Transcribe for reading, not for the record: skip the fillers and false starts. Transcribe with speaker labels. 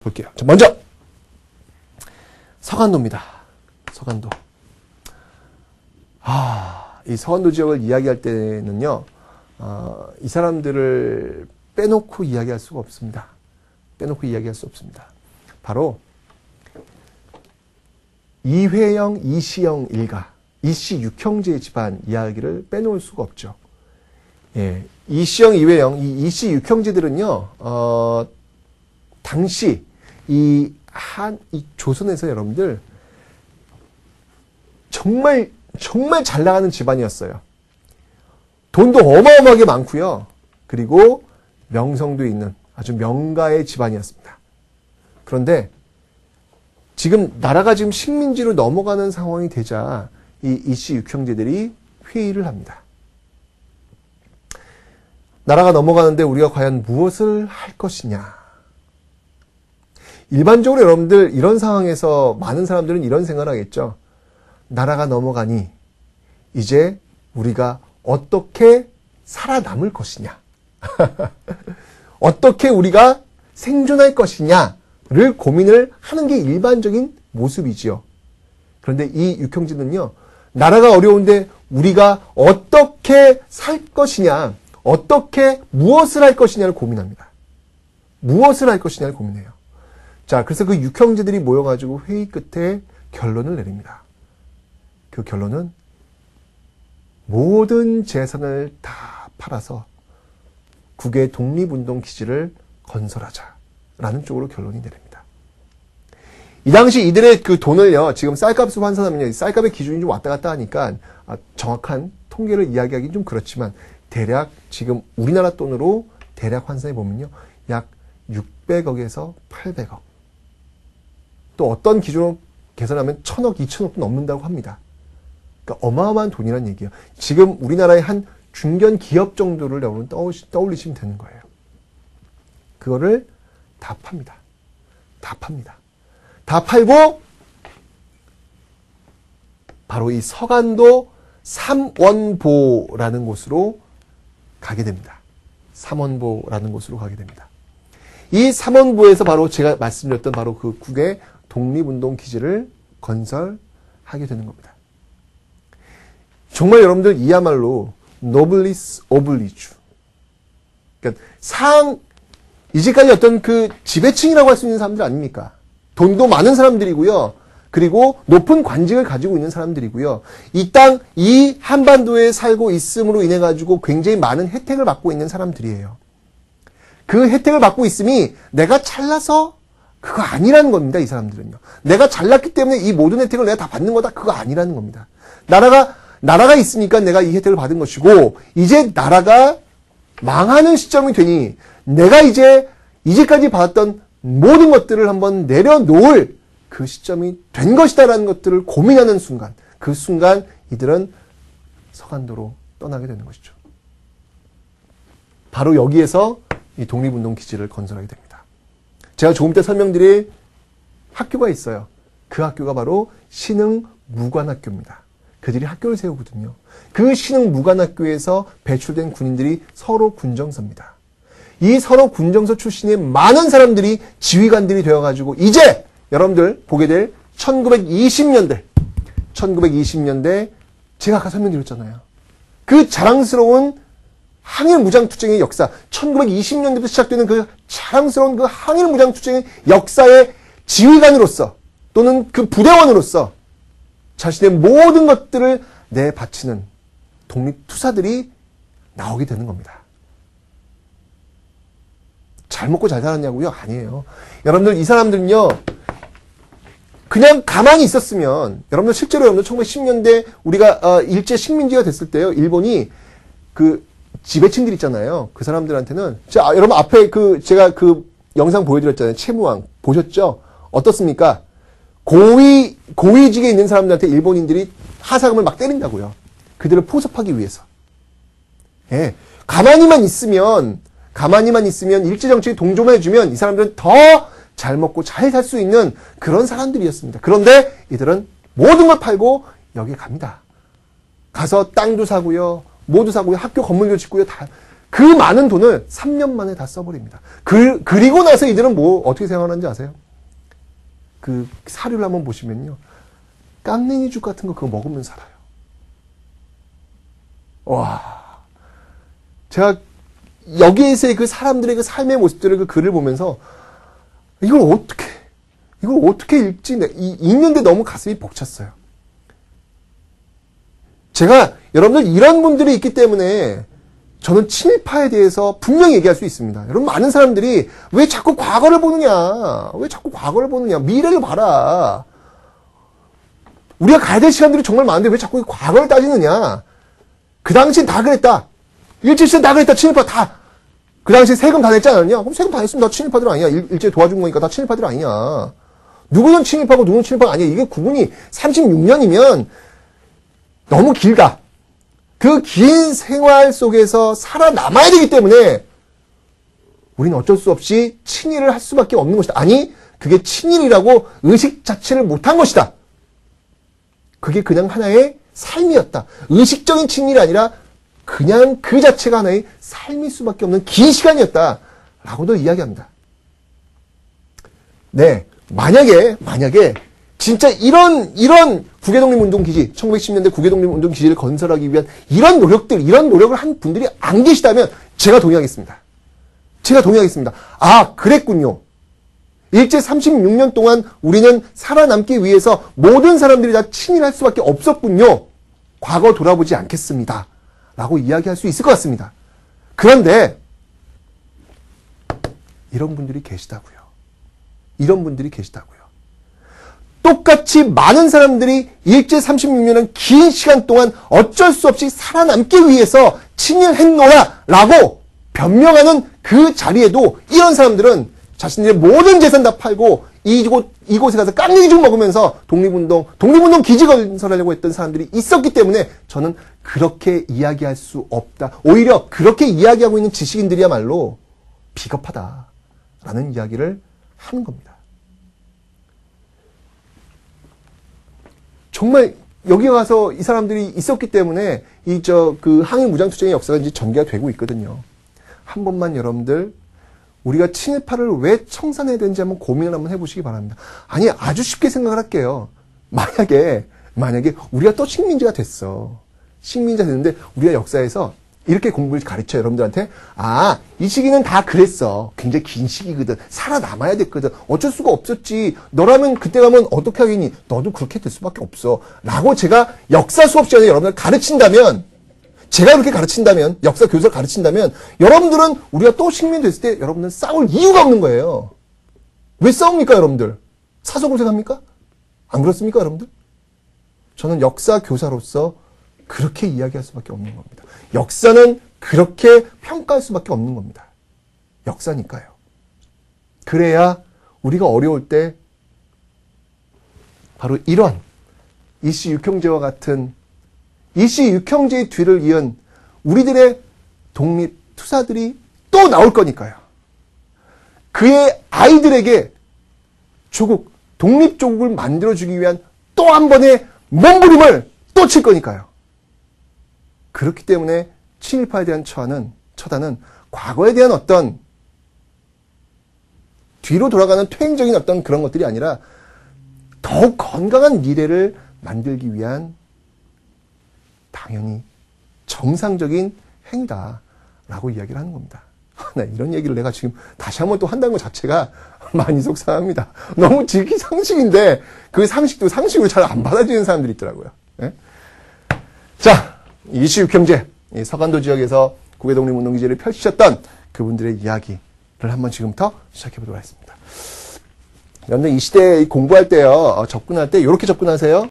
Speaker 1: 볼게요. 자, 먼저 서간도입니다. 서간도. 이 서간도 지역을 이야기할 때는요, 이 사람들을 빼놓고 이야기할 수가 없습니다. 빼놓고 이야기할 수 없습니다. 바로 이회영, 이시영 일가, 이씨 육형제 집안 이야기를 빼놓을 수가 없죠. 예, 이시영, 이회영, 이 이씨 육형제들은요, 당시 이 조선에서 여러분들 정말 잘 나가는 집안이었어요. 돈도 어마어마하게 많고요. 그리고 명성도 있는 아주 명가의 집안이었습니다. 그런데 지금 나라가 지금 식민지로 넘어가는 상황이 되자 이 이씨 육형제들이 회의를 합니다. 나라가 넘어가는데 우리가 과연 무엇을 할 것이냐. 일반적으로 여러분들 이런 상황에서 많은 사람들은 이런 생각을 하겠죠. 나라가 넘어가니 이제 우리가 어떻게 살아남을 것이냐. 어떻게 우리가 생존할 것이냐를 고민을 하는 게 일반적인 모습이지요. 그런데 이 육형제는요, 나라가 어려운데 우리가 어떻게 살 것이냐, 어떻게 무엇을 할 것이냐를 고민합니다. 무엇을 할 것이냐를 고민해요. 자, 그래서 그 육형제들이 모여가지고 회의 끝에 결론을 내립니다. 그 결론은 모든 재산을 다 팔아서 국외 독립운동 기지를 건설하자라는 쪽으로 결론이 내립니다. 이 당시 이들의 그 돈을요, 지금 쌀값으로 환산하면요, 쌀값의 기준이 좀 왔다 갔다 하니까 정확한 통계를 이야기하기는 좀 그렇지만 대략 지금 우리나라 돈으로 대략 환산해 보면요, 약 600억에서 800억. 또 어떤 기준으로 계산하면 1000억, 2000억도 넘는다고 합니다. 그러니까 어마어마한 돈이란 얘기예요. 지금 우리나라의 한 중견 기업 정도를 여러분 떠올리시면 되는 거예요. 그거를 다 팝니다. 다 팝니다. 다 팔고 바로 이 서간도 삼원보라는 곳으로 가게 됩니다. 삼원보라는 곳으로 가게 됩니다. 이 삼원보에서 바로 제가 말씀드렸던 바로 그 국외 독립운동 기지를 건설하게 되는 겁니다. 정말 여러분들 이야말로 노블리스 오블리주. 그러니까 이제까지 어떤 그 지배층이라고 할 수 있는 사람들 아닙니까? 돈도 많은 사람들이고요. 그리고 높은 관직을 가지고 있는 사람들이고요. 이 한반도에 살고 있음으로 인해 가지고 굉장히 많은 혜택을 받고 있는 사람들이에요. 그 혜택을 받고 있음이 내가 잘나서 그거 아니라는 겁니다. 이 사람들은요. 내가 잘났기 때문에 이 모든 혜택을 내가 다 받는 거다. 그거 아니라는 겁니다. 나라가 있으니까 내가 이 혜택을 받은 것이고, 이제 나라가 망하는 시점이 되니 내가 이제까지 받았던 모든 것들을 한번 내려놓을 그 시점이 된 것이다라는 것들을 고민하는 순간, 그 순간 이들은 서간도로 떠나게 되는 것이죠. 바로 여기에서 이 독립운동 기지를 건설하게 됩니다. 제가 조금 때 설명드릴 학교가 있어요. 그 학교가 바로 신흥무관학교입니다. 그들이 학교를 세우거든요. 그 신흥무관학교에서 배출된 군인들이 서로 군정서입니다. 이 서로 군정서 출신의 많은 사람들이 지휘관들이 되어가지고 이제 여러분들 보게 될 1920년대 제가 아까 설명드렸잖아요. 그 자랑스러운 항일무장투쟁의 역사, 1920년대부터 시작되는 그 자랑스러운 그 항일무장투쟁의 역사의 지휘관으로서 또는 그 부대원으로서 자신의 모든 것들을 내바치는 독립투사들이 나오게 되는 겁니다. 잘 먹고 잘 살았냐고요? 아니에요. 여러분들 이 사람들은요, 그냥 가만히 있었으면, 여러분들 실제로 여러분들 1910년대 우리가 일제 식민지가 됐을 때요, 일본이 그 지배층들 있잖아요. 그 사람들한테는 여러분 앞에 제가 그 영상 보여드렸잖아요. 채무왕 보셨죠? 어떻습니까? 고위직에 있는 사람들한테 일본인들이 하사금을 막 때린다고요. 그들을 포섭하기 위해서. 예. 가만히만 있으면 일제정치에 동조해주면 이 사람들은 더 잘 먹고 잘 살 수 있는 그런 사람들이었습니다. 그런데 이들은 모든 걸 팔고 여기에 갑니다. 가서 땅도 사고요. 모두 사고요. 학교 건물도 짓고요. 다 그 많은 돈을 3년 만에 다 써버립니다. 그리고 나서 이들은 어떻게 생각하는지 아세요? 그 사료를 한번 보시면요. 깡냉이죽 같은 거 그거 먹으면 살아요. 와. 제가 여기에서의 그 사람들의 그 삶의 모습들을 그 글을 보면서 이걸 어떻게 읽지? 읽는데 너무 가슴이 벅찼어요. 제가 여러분들 이런 분들이 있기 때문에 저는 친일파에 대해서 분명히 얘기할 수 있습니다. 여러분 많은 사람들이 왜 자꾸 과거를 보느냐? 왜 자꾸 과거를 보느냐? 미래를 봐라. 우리가 가야 될 시간들이 정말 많은데 왜 자꾸 과거를 따지느냐? 그 당시엔 다 그랬다. 일제시대는 다 그랬다. 친일파 다. 그 당시에 세금 다 냈지 않았냐? 그럼 세금 다 냈으면 다 친일파들 아니야. 일제 도와준 거니까 다 친일파들 아니냐. 누구는 친일파고 누구는 친일파가 아니야. 이게 구분이 36년이면 너무 길다. 그 긴 생활 속에서 살아남아야 되기 때문에 우리는 어쩔 수 없이 친일을 할 수밖에 없는 것이다. 아니, 그게 친일이라고 의식 자체를 못한 것이다. 그게 그냥 하나의 삶이었다. 의식적인 친일이 아니라 그냥 그 자체가 하나의 삶일 수밖에 없는 긴 시간이었다. 라고도 이야기합니다. 네. 만약에 진짜 이런 국외독립운동기지, 1910년대 국외독립운동기지를 건설하기 위한 이런 노력을 한 분들이 안 계시다면 제가 동의하겠습니다. 아, 그랬군요. 일제 36년 동안 우리는 살아남기 위해서 모든 사람들이 다 친일할 수밖에 없었군요. 과거 돌아보지 않겠습니다. 라고 이야기할 수 있을 것 같습니다. 그런데 이런 분들이 계시다고요. 똑같이 많은 사람들이 일제 36년은 긴 시간 동안 어쩔 수 없이 살아남기 위해서 친일했노라 라고 변명하는 그 자리에도 이런 사람들은 자신들의 모든 재산 다 팔고 이곳에 가서 깡냉이죽 먹으면서 독립운동 기지 건설하려고 했던 사람들이 있었기 때문에 저는 그렇게 이야기할 수 없다. 오히려 그렇게 이야기하고 있는 지식인들이야말로 비겁하다라는 이야기를 하는 겁니다. 정말 여기 가서 이 사람들이 있었기 때문에 그 항일 무장투쟁의 역사가 이제 전개가 되고 있거든요. 한 번만 여러분들 우리가 친일파를 왜 청산해야 되는지 한번 고민을 한번 해보시기 바랍니다. 아니, 아주 쉽게 생각을 할게요. 만약에 우리가 또 식민지가 됐는데 우리가 역사에서 이렇게 공부를 가르쳐 여러분들한테 아, 이 시기는 다 그랬어. 굉장히 긴 시기거든. 살아남아야 됐거든. 어쩔 수가 없었지. 너라면 그때 가면 어떻게 하겠니? 너도 그렇게 될 수밖에 없어. 라고 제가 역사 수업 시간에 여러분들 제가 그렇게 가르친다면, 역사 교사를 가르친다면, 여러분들은 우리가 또 식민 됐을 때 여러분들은 싸울 이유가 없는 거예요. 왜 싸웁니까, 여러분들? 사서고생합니까? 안 그렇습니까, 여러분들? 저는 역사 교사로서 그렇게 이야기할 수밖에 없는 겁니다. 역사는 그렇게 평가할 수밖에 없는 겁니다. 역사니까요. 그래야 우리가 어려울 때 바로 이런 이씨 육형제와 같은 이씨 육형제의 뒤를 이은 우리들의 독립투사들이 또 나올 거니까요. 그의 아이들에게 독립조국을 만들어주기 위한 또 한 번의 몸부림을 또 칠 거니까요. 그렇기 때문에 친일파에 대한 처단은 과거에 대한 어떤 뒤로 돌아가는 퇴행적인 어떤 그런 것들이 아니라 더욱 건강한 미래를 만들기 위한 당연히 정상적인 행위다라고 이야기를 하는 겁니다. 네, 이런 얘기를 내가 지금 다시 한번 또 한다는 것 자체가 많이 속상합니다. 너무 지극히 상식인데 그 상식도 상식으로 잘 안 받아들이는 사람들이 있더라고요. 네? 자, 이씨 육형제, 서간도 지역에서 국외독립운동기지를 펼치셨던 그분들의 이야기를 한번 지금부터 시작해 보도록 하겠습니다. 여러분들 이 시대에 공부할 때요, 접근할 때 이렇게 접근하세요.